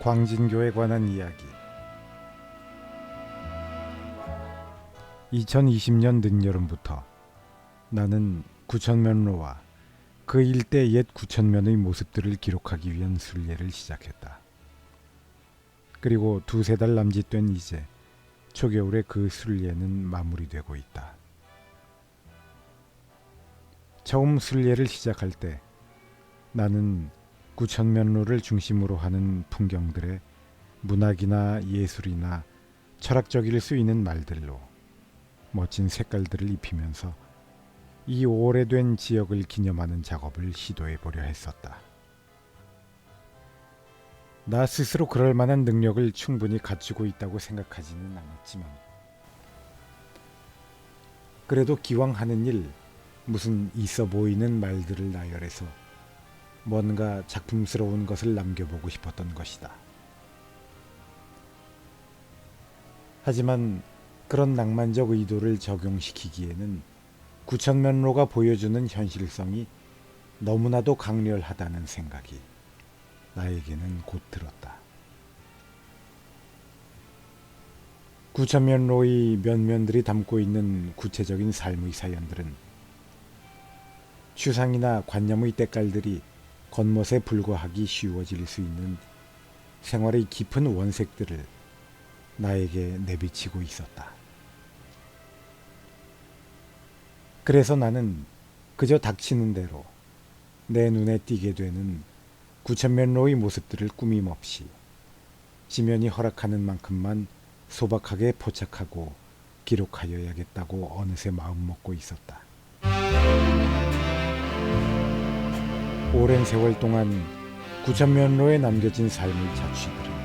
광진교에 관한 이야기. 2020년 늦여름부터 나는 구천면로와 그 일대 옛 구천면의 모습들을 기록하기 위한 순례를 시작했다. 그리고 두세 달 남짓된 이제 초겨울에 그 순례는 마무리되고 있다. 처음 순례를 시작할 때 나는 구천면로를 중심으로 하는 풍경들의 문학이나 예술이나 철학적일 수 있는 말들로 멋진 색깔들을 입히면서 이 오래된 지역을 기념하는 작업을 시도해 보려 했었다. 나 스스로 그럴 만한 능력을 충분히 갖추고 있다고 생각하지는 않았지만 그래도 기왕 하는 일, 무슨 있어 보이는 말들을 나열해서 뭔가 작품스러운 것을 남겨보고 싶었던 것이다. 하지만 그런 낭만적 의도를 적용시키기에는 구천면로가 보여주는 현실성이 너무나도 강렬하다는 생각이 나에게는 곧 들었다. 구천면로의 면면들이 담고 있는 구체적인 삶의 사연들은 추상이나 관념의 때깔들이 겉멋에 불과하기 쉬워질 수 있는 생활의 깊은 원색들을 나에게 내비치고 있었다. 그래서 나는 그저 닥치는 대로 내 눈에 띄게 되는 구천면로의 모습들을 꾸밈없이 지면이 허락하는 만큼만 소박하게 포착하고 기록하여야겠다고 어느새 마음먹고 있었다. 오랜 세월 동안 구천면로에 남겨진 삶의 자취들은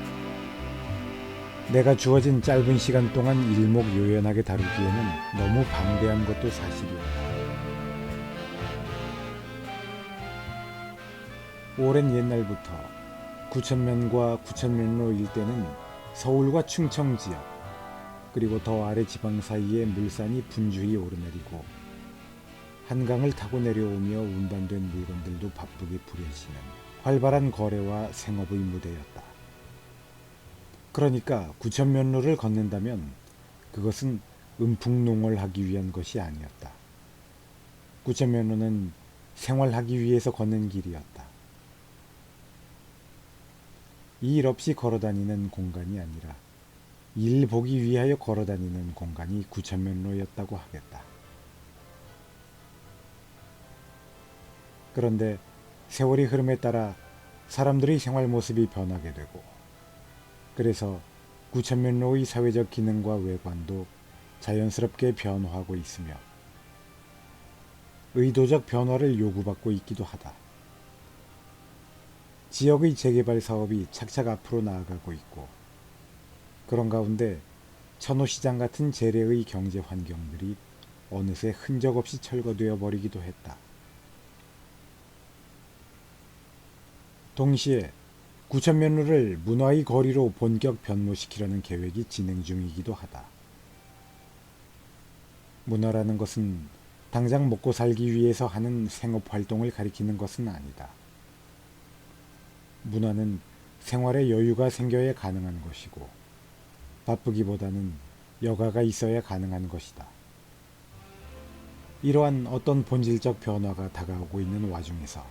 내가 주어진 짧은 시간 동안 일목요연하게 다루기에는 너무 방대한 것도 사실이었다. 오랜 옛날부터 구천면과 구천면로 일대는 서울과 충청 지역 그리고 더 아래 지방 사이에 물산이 분주히 오르내리고 한강을 타고 내려오며 운반된 물건들도 바쁘게 부려지는 활발한 거래와 생업의 무대였다. 그러니까 구천면로를 걷는다면 그것은 음풍농월하기 위한 것이 아니었다. 구천면로는 생활하기 위해서 걷는 길이었다. 이 일 없이 걸어다니는 공간이 아니라 일 보기 위하여 걸어다니는 공간이 구천면로였다고 하겠다. 그런데 세월이 흐름에 따라 사람들의 생활 모습이 변하게 되고 그래서 구천면로의 사회적 기능과 외관도 자연스럽게 변화하고 있으며 의도적 변화를 요구받고 있기도 하다. 지역의 재개발 사업이 착착 앞으로 나아가고 있고 그런 가운데 천호시장 같은 재래의 경제 환경들이 어느새 흔적 없이 철거되어 버리기도 했다. 동시에 구천면로를 문화의 거리로 본격 변모시키려는 계획이 진행 중이기도 하다. 문화라는 것은 당장 먹고 살기 위해서 하는 생업활동을 가리키는 것은 아니다. 문화는 생활에 여유가 생겨야 가능한 것이고 바쁘기보다는 여가가 있어야 가능한 것이다. 이러한 어떤 본질적 변화가 다가오고 있는 와중에서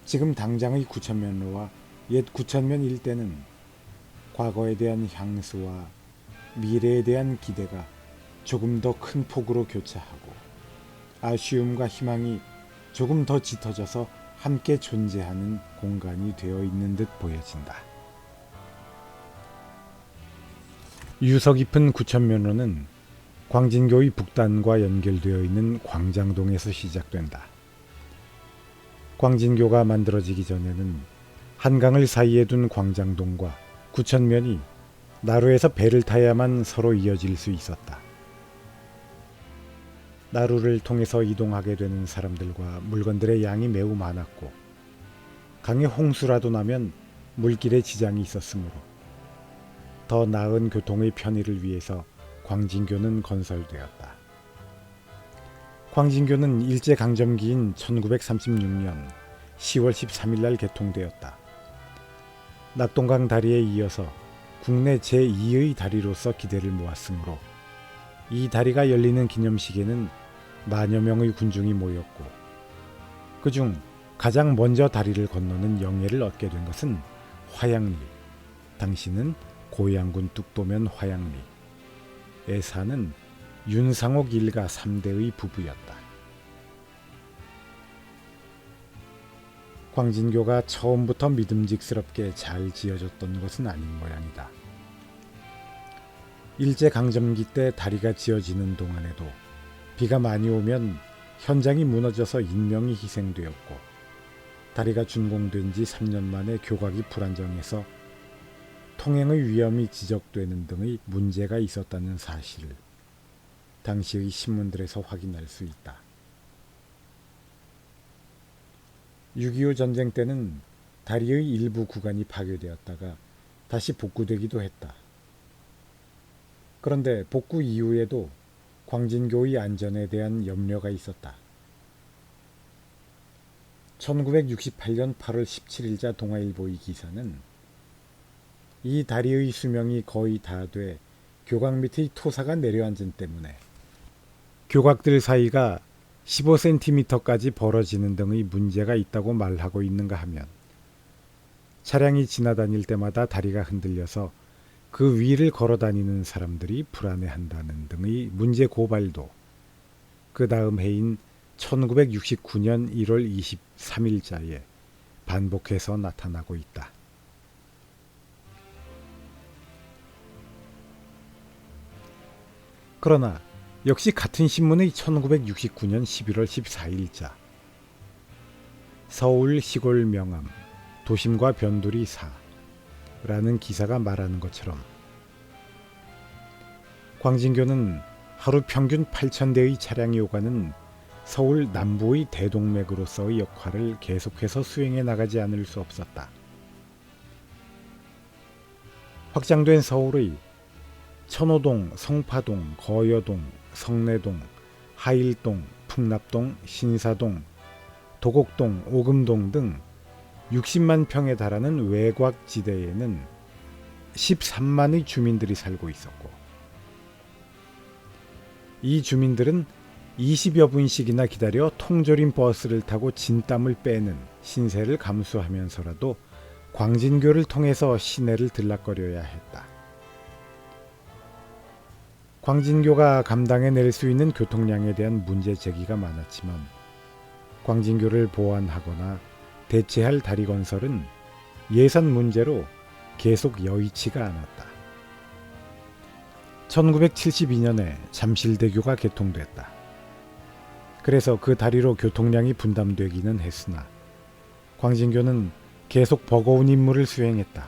지금 당장의 구천면로와 옛 구천면 일대는 과거에 대한 향수와 미래에 대한 기대가 조금 더 큰 폭으로 교차하고 아쉬움과 희망이 조금 더 짙어져서 함께 존재하는 공간이 되어 있는 듯 보여진다. 유서 깊은 구천면로는 광진교의 북단과 연결되어 있는 광장동에서 시작된다. 광진교가 만들어지기 전에는 한강을 사이에 둔 광장동과 구천면이 나루에서 배를 타야만 서로 이어질 수 있었다. 나루를 통해서 이동하게 되는 사람들과 물건들의 양이 매우 많았고 강에 홍수라도 나면 물길에 지장이 있었으므로 더 나은 교통의 편의를 위해서 광진교는 건설되었다. 광진교는 일제강점기인 1936년 10월 13일 날 개통되었다. 낙동강 다리에 이어서 국내 제2의 다리로서 기대를 모았으므로 이 다리가 열리는 기념식에는 만여 명의 군중이 모였고 그중 가장 먼저 다리를 건너는 영예를 얻게 된 것은 화양리, 당시는 고양군 뚝도면 화양리에 사는 윤상옥 일가 3대의 부부였다. 광진교가 처음부터 믿음직스럽게 잘 지어졌던 것은 아닌 모양이다. 일제강점기 때 다리가 지어지는 동안에도 비가 많이 오면 현장이 무너져서 인명이 희생되었고 다리가 준공된 지 3년 만에 교각이 불안정해서 통행의 위험이 지적되는 등의 문제가 있었다는 사실을 당시의 신문들에서 확인할 수 있다. 6.25 전쟁 때는 다리의 일부 구간이 파괴되었다가 다시 복구되기도 했다. 그런데 복구 이후에도 광진교의 안전에 대한 염려가 있었다. 1968년 8월 17일자 동아일보의 기사는 이 다리의 수명이 거의 다 돼 교각 밑의 토사가 내려앉은 때문에 교각들 사이가 15cm까지 벌어지는 등의 문제가 있다고 말하고 있는가 하면 차량이 지나다닐 때마다 다리가 흔들려서 그 위를 걸어다니는 사람들이 불안해한다는 등의 문제 고발도 그 다음 해인 1969년 1월 23일자에 반복해서 나타나고 있다. 그러나 역시 같은 신문의 1969년 11월 14일자 서울 시골 명암 도심과 변두리 사라는 기사가 말하는 것처럼 광진교는 하루 평균 8,000대의 차량이 오가는 서울 남부의 대동맥으로서의 역할을 계속해서 수행해 나가지 않을 수 없었다. 확장된 서울의 천호동, 성파동, 거여동, 성내동, 하일동, 풍납동, 신사동, 도곡동, 오금동 등 60만 평에 달하는 외곽지대에는 13만의 주민들이 살고 있었고 이 주민들은 20여 분씩이나 기다려 통조림 버스를 타고 진땀을 빼는 신세를 감수하면서라도 광진교를 통해서 시내를 들락거려야 했다. 광진교가 감당해낼 수 있는 교통량에 대한 문제 제기가 많았지만 광진교를 보완하거나 대체할 다리 건설은 예산 문제로 계속 여의치가 않았다. 1972년에 잠실대교가 개통됐다. 그래서 그 다리로 교통량이 분담되기는 했으나 광진교는 계속 버거운 임무를 수행했다.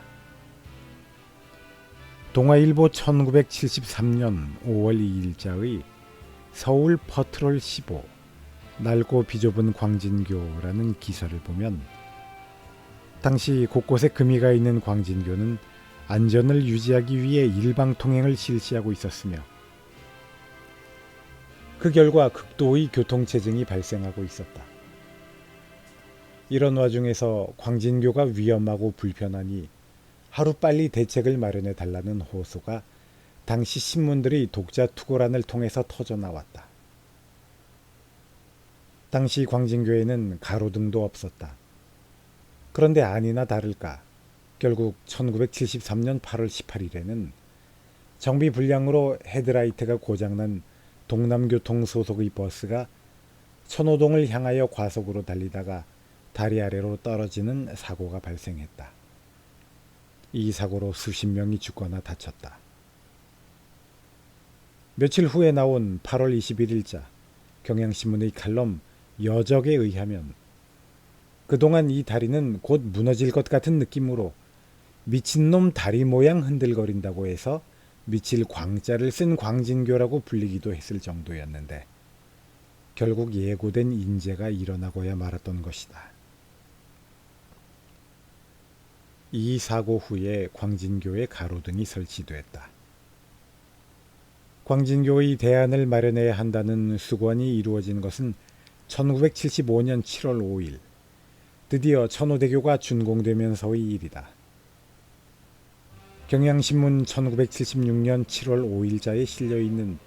동아일보 1973년 5월 2일자의 서울 퍼트롤 15 낡고 비좁은 광진교라는 기사를 보면 당시 곳곳에 금이가 있는 광진교는 안전을 유지하기 위해 일방 통행을 실시하고 있었으며 그 결과 극도의 교통체증이 발생하고 있었다. 이런 와중에서 광진교가 위험하고 불편하니 하루빨리 대책을 마련해 달라는 호소가 당시 신문들의 독자 투고란을 통해서 터져나왔다. 당시 광진교에는 가로등도 없었다. 그런데 아니나 다를까 결국 1973년 8월 18일에는 정비 불량으로 헤드라이트가 고장난 동남교통 소속의 버스가 천호동을 향하여 과속으로 달리다가 다리 아래로 떨어지는 사고가 발생했다. 이 사고로 수십 명이 죽거나 다쳤다. 며칠 후에 나온 8월 21일자 경향신문의 칼럼 여적에 의하면 그동안 이 다리는 곧 무너질 것 같은 느낌으로 미친놈 다리 모양 흔들거린다고 해서 미칠 광자를 쓴 광진교라고 불리기도 했을 정도였는데 결국 예고된 인재가 일어나고야 말았던 것이다. 이 사고 후에 광진교에 가로등이 설치됐다. 광진교의 대안을 마련해야 한다는 수건이 이루어진 것은 1975년 7월 5일 드디어 천호대교가 준공되면서의 일이다. 경향신문 1976년 7월 5일자에 실려있는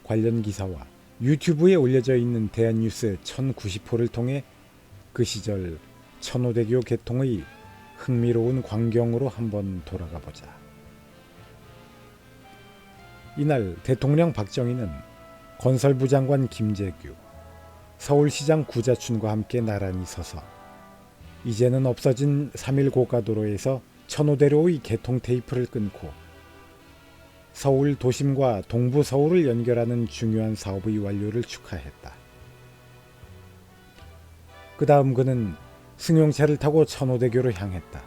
관련 기사와 유튜브에 올려져 있는 대한뉴스 1090호를 통해 그 시절 천호대교 개통의 흥미로운 광경으로 한번 돌아가 보자. 이날 대통령 박정희는 건설부 장관 김재규, 서울시장 구자춘과 함께 나란히 서서 이제는 없어진 3일 고가도로에서 천호대로의 개통 테이프를 끊고 서울 도심과 동부 서울을 연결하는 중요한 사업의 완료를 축하했다. 그 다음 그는 승용차를 타고 천호대교로 향했다.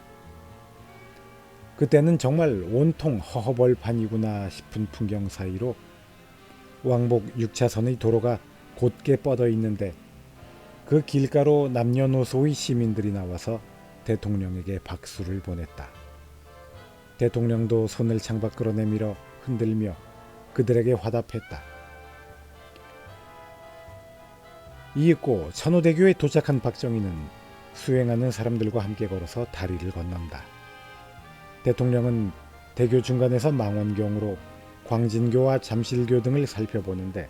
그때는 정말 온통 허허벌판이구나 싶은 풍경 사이로 왕복 6차선의 도로가 곧게 뻗어 있는데 그 길가로 남녀노소의 시민들이 나와서 대통령에게 박수를 보냈다. 대통령도 손을 창밖으로 내밀어 흔들며 그들에게 화답했다. 이윽고 천호대교에 도착한 박정희는 수행하는 사람들과 함께 걸어서 다리를 건넌다. 대통령은 대교 중간에서 망원경으로 광진교와 잠실교 등을 살펴보는데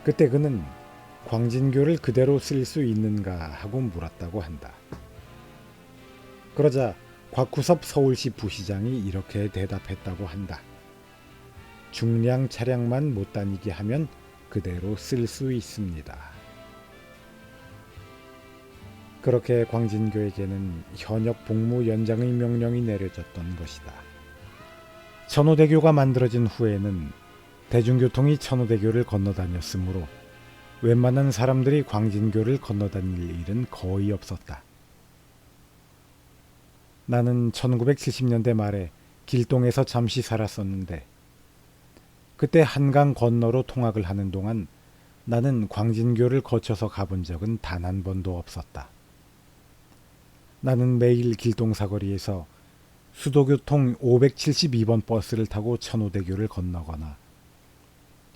그때 그는 광진교를 그대로 쓸 수 있는가 하고 물었다고 한다. 그러자 곽후섭 서울시 부시장이 이렇게 대답했다고 한다. 중량 차량만 못 다니게 하면 그대로 쓸 수 있습니다. 그렇게 광진교에게는 현역 복무 연장의 명령이 내려졌던 것이다. 천호대교가 만들어진 후에는 대중교통이 천호대교를 건너다녔으므로 웬만한 사람들이 광진교를 건너다닐 일은 거의 없었다. 나는 1970년대 말에 길동에서 잠시 살았었는데 그때 한강 건너로 통학을 하는 동안 나는 광진교를 거쳐서 가본 적은 단 한 번도 없었다. 나는 매일 길동 사거리에서 수도교통 572번 버스를 타고 천호대교를 건너거나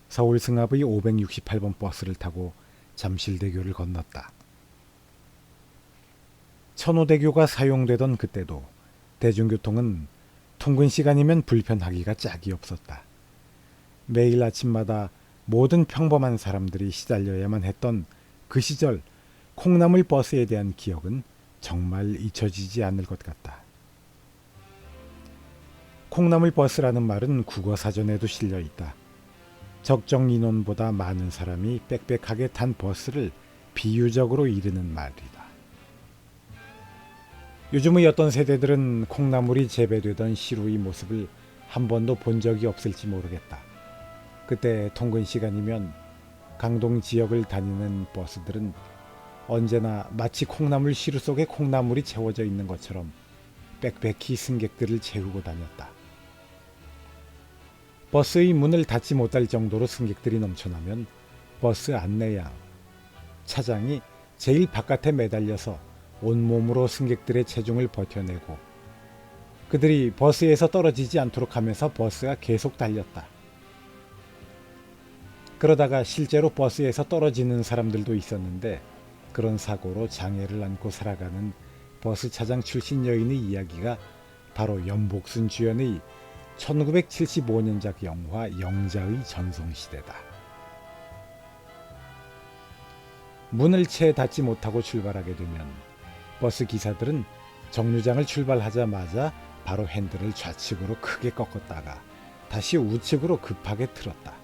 서울 승합의 568번 버스를 타고 잠실대교를 건넜다. 천호대교가 사용되던 그때도 대중교통은 통근 시간이면 불편하기가 짝이 없었다. 매일 아침마다 모든 평범한 사람들이 시달려야만 했던 그 시절 콩나물 버스에 대한 기억은 정말 잊혀지지 않을 것 같다. 콩나물 버스라는 말은 국어사전에도 실려 있다. 적정 인원보다 많은 사람이 빽빽하게 탄 버스를 비유적으로 이르는 말이다. 요즘의 어떤 세대들은 콩나물이 재배되던 시루의 모습을 한 번도 본 적이 없을지 모르겠다. 그때 통근 시간이면 강동 지역을 다니는 버스들은 언제나 마치 콩나물 시루 속에 콩나물이 채워져 있는 것처럼 빽빽히 승객들을 채우고 다녔다. 버스의 문을 닫지 못할 정도로 승객들이 넘쳐나면 버스 안내양, 차장이 제일 바깥에 매달려서 온몸으로 승객들의 체중을 버텨내고 그들이 버스에서 떨어지지 않도록 하면서 버스가 계속 달렸다. 그러다가 실제로 버스에서 떨어지는 사람들도 있었는데 그런 사고로 장애를 안고 살아가는 버스 차장 출신 여인의 이야기가 바로 연복순 주연의 1975년작 영화 영자의 전성시대다. 문을 채 닫지 못하고 출발하게 되면 버스 기사들은 정류장을 출발하자마자 바로 핸들을 좌측으로 크게 꺾었다가 다시 우측으로 급하게 틀었다.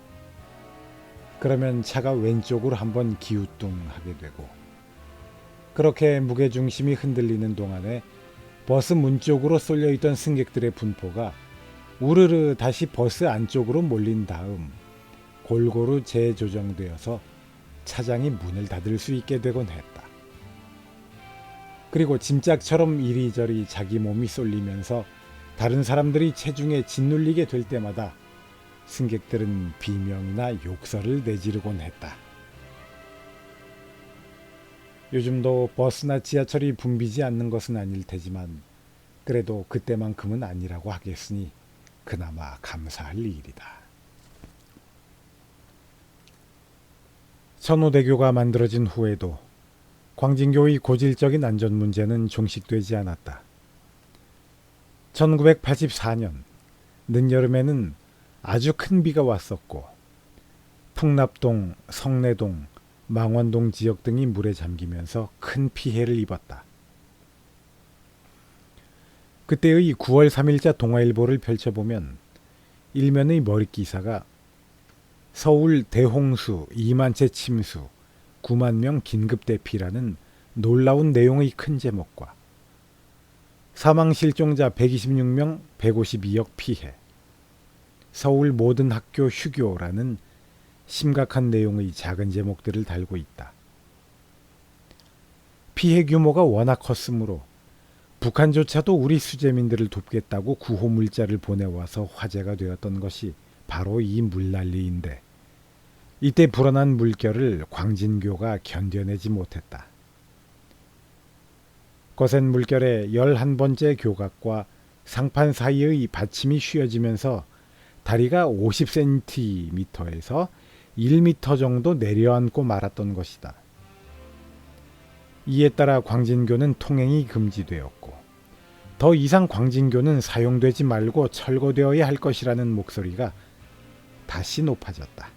그러면 차가 왼쪽으로 한번 기우뚱하게 되고 그렇게 무게중심이 흔들리는 동안에 버스 문 쪽으로 쏠려있던 승객들의 분포가 우르르 다시 버스 안쪽으로 몰린 다음 골고루 재조정되어서 차장이 문을 닫을 수 있게 되곤 했다. 그리고 짐짝처럼 이리저리 자기 몸이 쏠리면서 다른 사람들이 체중에 짓눌리게 될 때마다 승객들은 비명이나 욕설을 내지르곤 했다. 요즘도 버스나 지하철이 붐비지 않는 것은 아닐 테지만 그래도 그때만큼은 아니라고 하겠으니 그나마 감사할 일이다. 천호대교가 만들어진 후에도 광진교의 고질적인 안전 문제는 종식되지 않았다. 1984년 늦여름에는 아주 큰 비가 왔었고 풍납동, 성내동, 망원동 지역 등이 물에 잠기면서 큰 피해를 입었다. 그때의 9월 3일자 동아일보를 펼쳐보면 일면의 머릿기사가 서울 대홍수 2만 채 침수 9만 명 긴급 대피라는 놀라운 내용의 큰 제목과 사망 실종자 126명 152억 피해 서울 모든 학교 휴교라는 심각한 내용의 작은 제목들을 달고 있다. 피해 규모가 워낙 컸으므로 북한조차도 우리 수재민들을 돕겠다고 구호 물자를 보내와서 화제가 되었던 것이 바로 이 물난리인데 이때 불어난 물결을 광진교가 견뎌내지 못했다. 거센 물결에 11번째 교각과 상판 사이의 받침이 휘어지면서 다리가 50cm에서 1m 정도 내려앉고 말았던 것이다. 이에 따라 광진교는 통행이 금지되었고 더 이상 광진교는 사용되지 말고 철거되어야 할 것이라는 목소리가 다시 높아졌다.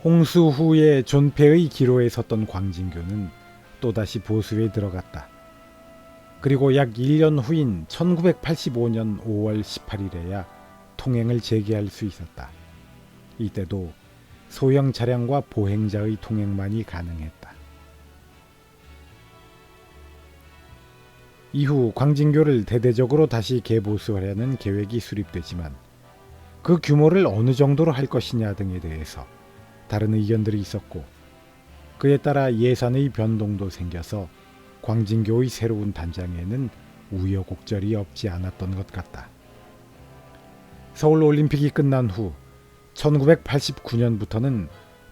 홍수 후에 존폐의 기로에 섰던 광진교는 또다시 보수에 들어갔다. 그리고 약 1년 후인 1985년 5월 18일에야 통행을 재개할 수 있었다. 이때도 소형 차량과 보행자의 통행만이 가능했다. 이후 광진교를 대대적으로 다시 개보수하려는 계획이 수립되지만 그 규모를 어느 정도로 할 것이냐 등에 대해서 다른 의견들이 있었고 그에 따라 예산의 변동도 생겨서 광진교의 새로운 단장에는 우여곡절이 없지 않았던 것 같다. 서울올림픽이 끝난 후 1989년부터는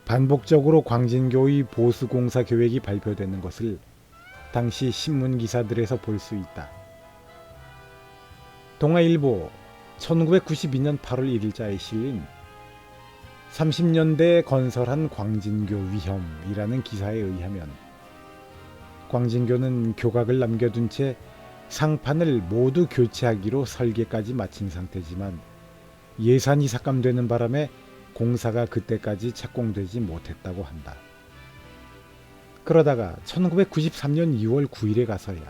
반복적으로 광진교의 보수공사 계획이 발표되는 것을 당시 신문기사들에서 볼 수 있다. 동아일보 1992년 8월 1일자에 실린 30년대에 건설한 광진교 위험이라는 기사에 의하면 광진교는 교각을 남겨둔 채 상판을 모두 교체하기로 설계까지 마친 상태지만 예산이 삭감되는 바람에 공사가 그때까지 착공되지 못했다고 한다. 그러다가 1993년 2월 9일에 가서야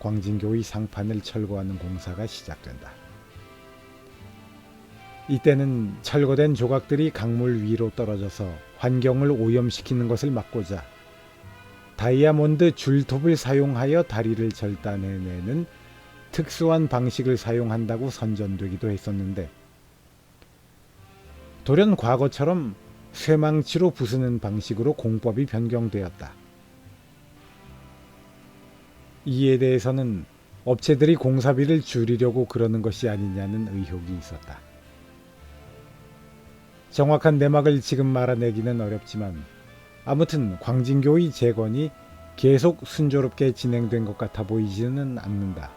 광진교의 상판을 철거하는 공사가 시작된다. 이때는 철거된 조각들이 강물 위로 떨어져서 환경을 오염시키는 것을 막고자 다이아몬드 줄톱을 사용하여 다리를 절단해내는 특수한 방식을 사용한다고 선전되기도 했었는데 돌연 과거처럼 쇠망치로 부수는 방식으로 공법이 변경되었다. 이에 대해서는 업체들이 공사비를 줄이려고 그러는 것이 아니냐는 의혹이 있었다. 정확한 내막을 지금 말아내기는 어렵지만 아무튼 광진교의 재건이 계속 순조롭게 진행된 것 같아 보이지는 않는다.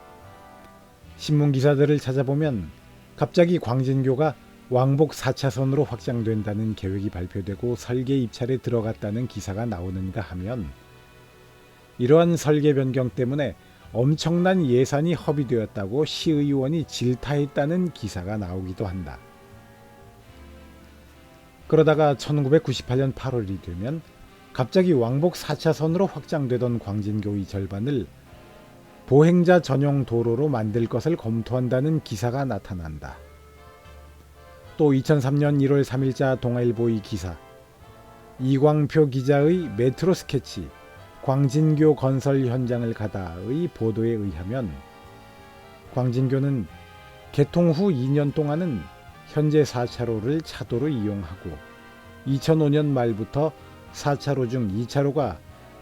신문기사들을 찾아보면 갑자기 광진교가 왕복 4차선으로 확장된다는 계획이 발표되고 설계 입찰에 들어갔다는 기사가 나오는가 하면 이러한 설계 변경 때문에 엄청난 예산이 허비되었다고 시의원이 질타했다는 기사가 나오기도 한다. 그러다가 1998년 8월이 되면 갑자기 왕복 4차선으로 확장되던 광진교의 절반을 보행자 전용 도로로 만들 것을 검토한다는 기사가 나타난다. 또 2003년 1월 3일자 동아일보의 기사 이광표 기자의 메트로 스케치 광진교 건설 현장을 가다의 보도에 의하면 광진교는 개통 후 2년 동안은 현재 4차로를 차도로 이용하고 2005년 말부터 4차로 중 2차로가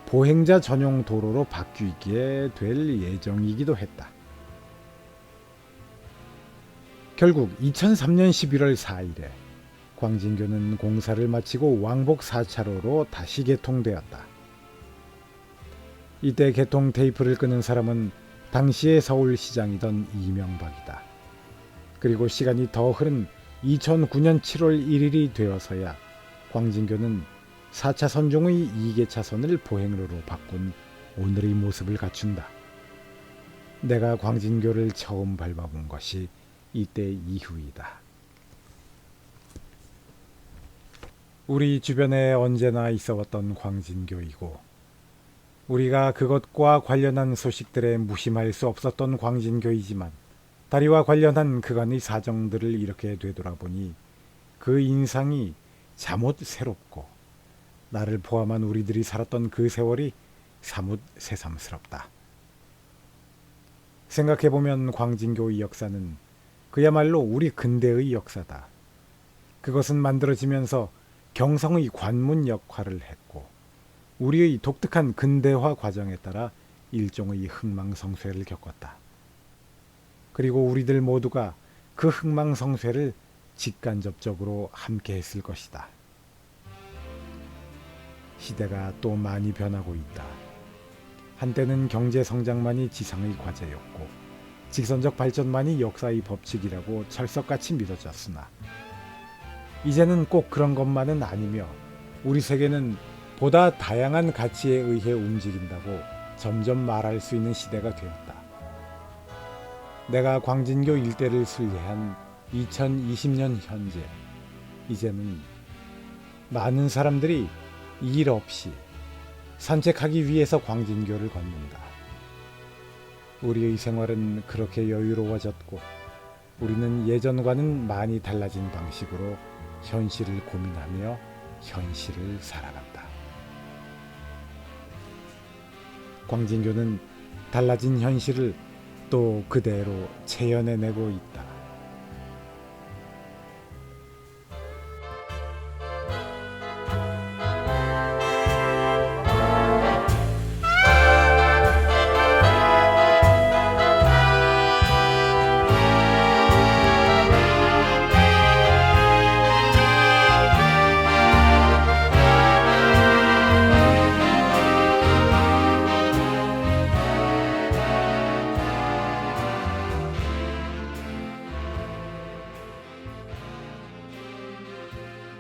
보행자 전용 도로로 바뀌게 될 예정이기도 했다. 결국 2003년 11월 4일에 광진교는 공사를 마치고 왕복 4차로로 다시 개통되었다. 이때 개통 테이프를 끄는 사람은 당시의 서울시장이던 이명박이다. 그리고 시간이 더 흐른 2009년 7월 1일이 되어서야 광진교는 4차선 중의 2개 차선을 보행로로 바꾼 오늘의 모습을 갖춘다. 내가 광진교를 처음 밟아본 것이 이때 이후이다. 우리 주변에 언제나 있어왔던 광진교이고 우리가 그것과 관련한 소식들에 무심할 수 없었던 광진교이지만 다리와 관련한 그간의 사정들을 이렇게 되돌아보니 그 인상이 잠옷 새롭고 나를 포함한 우리들이 살았던 그 세월이 사뭇 새삼스럽다. 생각해보면 광진교의 역사는 그야말로 우리 근대의 역사다. 그것은 만들어지면서 경성의 관문 역할을 했고 우리의 독특한 근대화 과정에 따라 일종의 흥망성쇠를 겪었다. 그리고 우리들 모두가 그 흥망성쇠를 직간접적으로 함께 했을 것이다. 시대가 또 많이 변하고 있다. 한때는 경제 성장만이 지상의 과제였고 직선적 발전만이 역사의 법칙이라고 철석같이 믿어졌으나 이제는 꼭 그런 것만은 아니며 우리 세계는 보다 다양한 가치에 의해 움직인다고 점점 말할 수 있는 시대가 되었다. 내가 광진교 일대를 순례한 2020년 현재 이제는 많은 사람들이 일 없이 산책하기 위해서 광진교를 걷는다. 우리의 생활은 그렇게 여유로워졌고 우리는 예전과는 많이 달라진 방식으로 현실을 고민하며 현실을 살아간다. 광진교는 달라진 현실을 또 그대로 체현해내고 있다.